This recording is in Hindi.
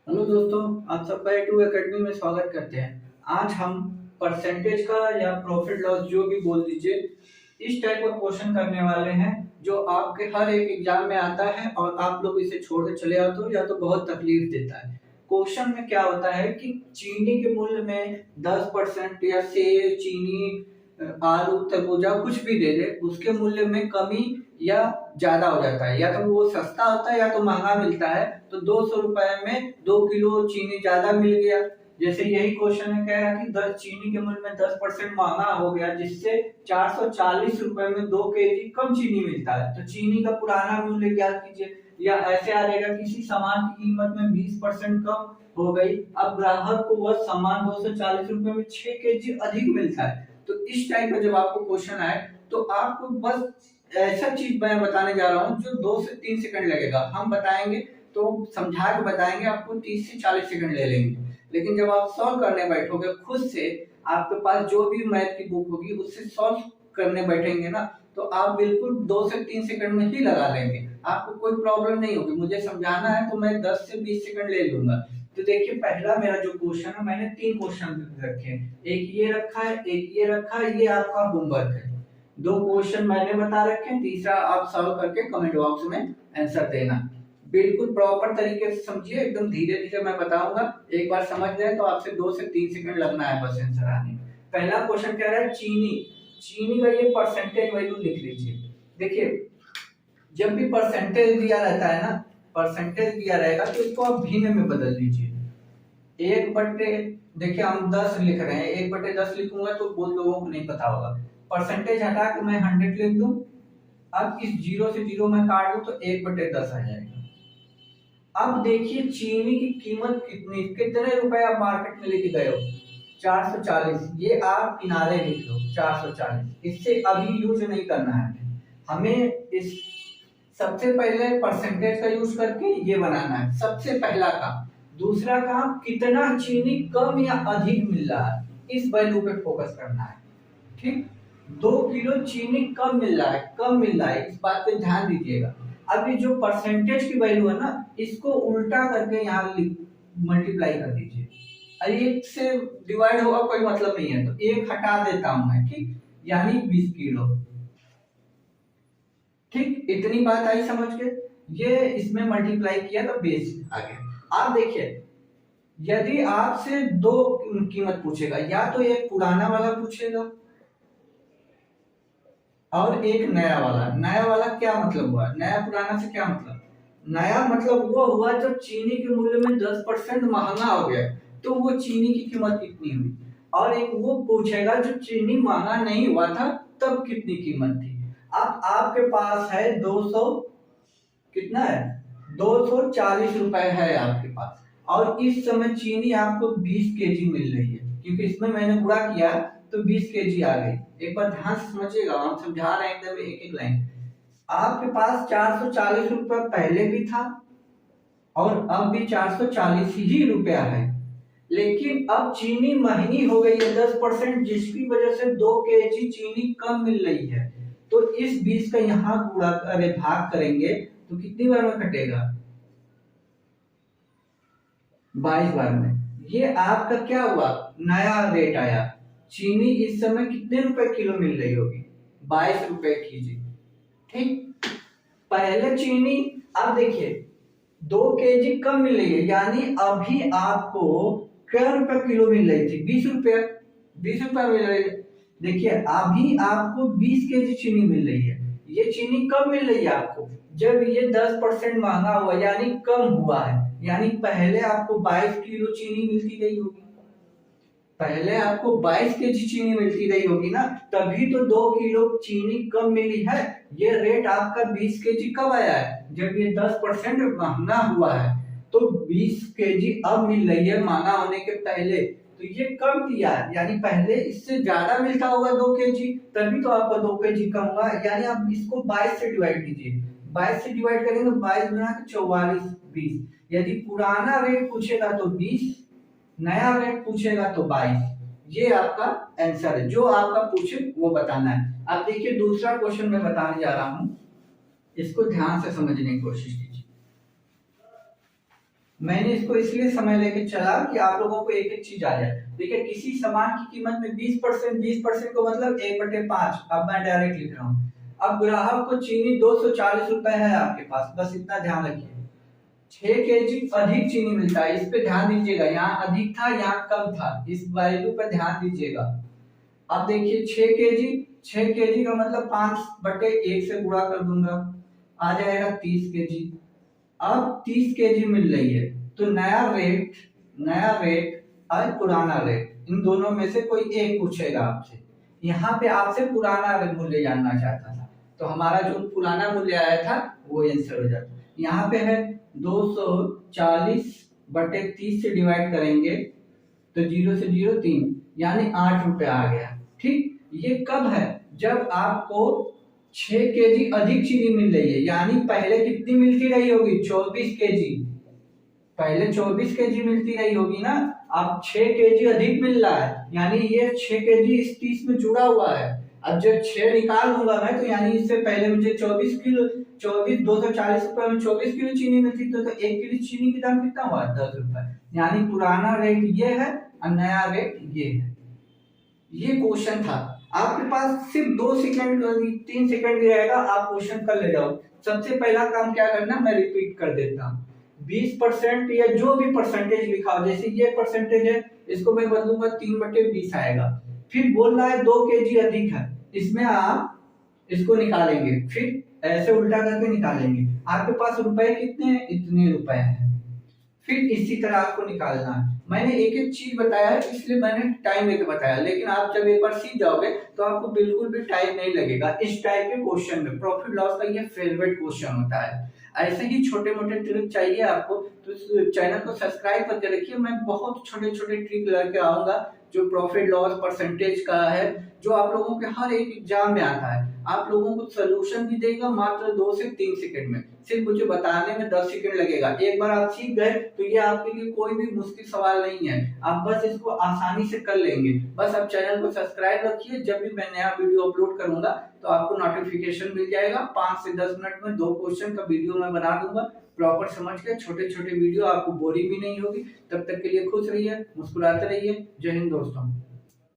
हेलो दोस्तों, आप सबका A2 एकेडमी में स्वागत करते हैं। आज हम परसेंटेज का या प्रॉफिट लॉस जो भी बोल दीजिए, इस टाइप का क्वेश्चन करने वाले हैं जो आपके हर एक एग्जाम में आता है और आप लोग इसे छोड़ के चले आते हो या तो बहुत तकलीफ देता है। क्वेश्चन में क्या होता है कि चीनी के मूल्य में 10% या सेब, चीनी, आलू, तरबूजा कुछ भी दे दे, उसके मूल्य में कमी या ज्यादा हो जाता है, या तो वो सस्ता होता है या तो महंगा मिलता है। तो 200 रुपए में 2 किलो चीनी ज्यादा मिल गया। जैसे यही क्वेश्चन है, कह रहा कि 10 चीनी के मूल्य में 10% महंगा हो गया, जिससे 440 रुपए में 2 केजी कम चीनी मिलता है। तो चीनी का पुराना मूल्य ज्ञात कीजिए। या ऐसे आ रहेगा, किसी सामान की कीमत में 20% कम हो गई, अब ग्राहक को वह सामान 240 रुपए में 6 केजी अधिक मिलता है। तो इस टाइप का जब आपको क्वेश्चन आए तो आपको बस ऐसा चीज मैं बताने जा रहा हूँ जो 2 से 3 सेकंड लगेगा। हम बताएंगे तो समझा के बताएंगे, आपको 30 से 40 सेकंड ले लेंगे। लेकिन जब आप सॉल्व करने बैठोगे खुद से, आपके पास जो भी मैथ की बुक होगी उससे सॉल्व करने बैठेंगे ना, तो आप बिल्कुल 2 से 3 सेकंड में ही लगा लेंगे। आपको कोई प्रॉब्लम नहीं होगी। मुझे समझाना है तो मैं 10 से 20 सेकंड ले लूंगा। तो देखिए, पहला मेरा जो क्वेश्चन है, मैंने 3 क्वेश्चन रखे हैं। एक ये रखा है, एक ये रखा है, ये आपका होमवर्क है। 2 क्वेश्चन मैंने बता रखे हैं, तीसरा आप सॉल्व करके कमेंट बॉक्स में आंसर देना। बिल्कुल प्रॉपर तरीके से समझिए, एकदम धीरे धीरे मैं बताऊंगा। एक बार समझ गए तो आपसे 2 से 3 सेकंड लगना है बस आंसर आने में। पहला क्वेश्चन कह रहा है चीनी। चीनी का ये परसेंटेज वैल्यू लिख लीजिए। देखिए, जब भी परसेंटेज दिया रहता है ना, परसेंटेज दिया रहेगा तो इसको आप भिन्न में बदल दीजिए। 1/, देखिए हम 10 लिख रहे हैं, 1/10 लिखूंगा तो बहुत लोगों को नहीं पता होगा। परसेंटेज हटा के मैं 100 लिख दूं। अब इस जीरो से जीरो में काट दूं तो 1/10 आ जाएगा। अब देखिए चीनी की कीमत कितनी, कितने रुपए आप मार्केट में लेके गए हो? 440। ये आप किनारे लिख लो, 440। इससे अभी यूज नहीं करना है हमें। इस सबसे पहले परसेंटेज का यूज करके ये बनाना है, सबसे पहला काम। दूसरा काम, कितना चीनी कम या अधिक मिल रहा है, इस वैल्यू पे फोकस करना है। ठीक, 2 किलो चीनी कम मिल रहा है, कम मिल रहा है, इस बात पे ध्यान दीजिएगा। अभी जो परसेंटेज की वैल्यू है ना, इसको उल्टा करके यहाँ मल्टीप्लाई कर दीजिए। और एक से डिवाइड होगा कोई मतलब नहीं है, तो एक हटा देता हूं मैं। ठीक, यानी 20 किलो। ठीक, इतनी बात आई समझ के। ये इसमें मल्टीप्लाई किया तो बेस आ गया। आप देखिए, यदि आपसे दो कीमत पूछेगा, या तो एक पुराना वाला पूछेगा और एक नया वाला। नया वाला क्या मतलब हुआ? नया पुराना से क्या मतलब? नया मतलब वो हुआ जब चीनी के मूल्य में 10% महंगा हो गया, तो वो चीनी की कीमत कितनी हुई। और एक वो पूछेगा जो चीनी महंगा नहीं हुआ था, तब कितनी कीमत थी। अब आपके पास है 200, कितना है, 240 रुपए है आपके पास। और इस समय चीनी आपको 20 केजी मिल रही है, क्योंकि इसमें मैंने गुणा किया तो 20 केजी आ गई। एक बार ध्यान से समझिएगा, हम समझा रहे हैं एकदम एक एक लाइन। आपके पास 440 रुपया पहले भी था और अब भी 440 ही रुपया है। लेकिन अब चीनी महंगी हो गई है 10%, जिसकी वजह से 2 केजी चीनी कम मिल रही है। तो इस 20 का यहाँ गुणा, अरे भाग करेंगे तो कितनी बार में कटेगा? 22 बार में। ये आपका क्या हुआ? नया रेट आया। चीनी इस समय कितने रुपए किलो मिल रही होगी? 22 रुपए कीजिए। ठीक, पहले चीनी, अब देखिए 2 केजी कम मिल रही है, यानी अभी आपको क्या रुपए किलो मिल रही थी? 20 रुपया। 20 रुपया मिल रही है। देखिए, अभी आपको 20 केजी चीनी मिल रही है। ये चीनी कब मिल रही है आपको? जब ये 10% महंगा हुआ, यानी कम हुआ है। यानी पहले आपको 22 किलो चीनी मिलती रही होगी, पहले आपको 22 केजी चीनी मिलती रही होगी ना, तभी तो 2 किलो चीनी कम मिली है। ये रेट आपका 20 केजी कब आया है? जब ये 10% महंगा हुआ है। तो 20 केजी अब मिल रही है महंगा होने के पहले, तो ये कम दिया है, यानी पहले इससे ज्यादा मिलता होगा 2 केजी, तभी तो आपका 2 केजी कम हुआ। यानी आप इसको 22 से डिवाइड कीजिए। 22 से डिवाइड करेंगे तो 22 गुना 44, 20। यदि पुराना रेट पूछेगा तो 20, नया रेट पूछेगा तो 22। ये आपका आंसर है, जो आपका पूछे वो बताना है। अब देखिए दूसरा क्वेश्चन मैं बताने जा रहा हूं, इसको ध्यान से समझने की कोशिश कीजिए। मैंने इसको इसलिए समय लेके चला कि आप लोगों को एक एक चीज आ जाए। देखिए किसी सामान की कीमत में 20% को मतलब 1/5। अब मैं डायरेक्ट लिख रहा हूँ। अब ग्राहक को चीनी 240 रुपए है आपके पास, बस इतना ध्यान रखिए। 6 केजी अधिक चीनी मिलता है, इस पे ध्यान दीजिएगा, यहाँ अधिक था यहाँ कम था, इस वैल्यू पर ध्यान दीजिएगा। अब देखिए 6 केजी का मतलब 5/1 से गुणा कर दूंगा, आ जाएगा 30 केजी। अब 30 केजी मिल रही है तो नया रेट और पुराना रेट, इन दोनों में से कोई एक पूछेगा आपसे। यहाँ पे आपसे पुराना मूल्य जानना चाहता था, तो हमारा जो पुराना मूल्य आया था वो आंसर हो जाता। यहाँ पे है 240/30 से डिवाइड करेंगे तो 0 से 0 3, यानी 8 रुपए आ गया। ठीक, ये कब है? जब आपको 6 केजी अधिक चीनी मिल रही है, यानी पहले कितनी मिलती रही होगी? 24 केजी। पहले 24 केजी मिलती रही होगी ना, अब 6 केजी अधिक मिल रहा है, यानी ये 6 केजी इस 30 में जुड़ा हुआ है। अब जब 6 निकाल दूंगा मैं, तो यानी इससे पहले मुझे 240 रुपए में 24 किलो चीनी मिलती, तो 1 किलो चीनी का दाम कितना हुआ? 10 रुपए। यानी पुराना रेट ये है और नया रेट ये है। ये क्वेश्चन था, आपके पास सिर्फ 2 सेकंड 3 सेकंड भी रहेगा, आप क्वेश्चन कर ले जाओ। सबसे पहला काम क्या करना, मैं रिपीट कर देता हूँ। 20% या जो भी परसेंटेज लिखा हो, जैसे ये परसेंटेज है, इसको मैं बदलूंगा 3/20 आएगा। फिर बोल रहा है 2 केजी अधिक है, इसमें आप इसको निकालेंगे, फिर ऐसे उल्टा करके निकालेंगे। आपके पास रुपए कितने हैं? इतने रुपए हैं। फिर इसी तरह आपको निकालना है। मैंने एक एक चीज बताया इसलिए मैंने टाइम लेके बताया, लेकिन आप जब एक बार सीख जाओगे तो आपको बिल्कुल भी टाइम नहीं लगेगा। इस टाइप के क्वेश्चन में प्रॉफिट लॉस का ये फेवरेट क्वेश्चन होता है। ऐसे ही छोटे मोटे ट्रिक चाहिए आपको तो चैनल को सब्सक्राइब करके रखिए। मैं बहुत छोटे छोटे ट्रिक लेके आऊंगा जो प्रॉफिट लॉस परसेंटेज का है, जो आप लोगों के हर एक एग्जाम में आता है। आप लोगों को सोल्यूशन भी देगा मात्र 2 से 3 सेकंड में, सिर्फ मुझे बताने में 10 सेकंड लगेगा। एक बार आप सीख गए तो ये आपके लिए कोई भी मुश्किल सवाल नहीं है, आप बस इसको आसानी से कर लेंगे। बस आप चैनल को सब्सक्राइब रखिए, जब भी मैं नया वीडियो अपलोड करूंगा तो आपको नोटिफिकेशन मिल जाएगा। 5 से 10 मिनट में 2 क्वेश्चन का वीडियो मैं बना दूंगा, प्रॉपर समझ के छोटे छोटे वीडियो, आपको बोरिंग भी नहीं होगी। तब तक के लिए खुश रहिए, मुस्कुराते रहिए। जय हिंद दोस्तों।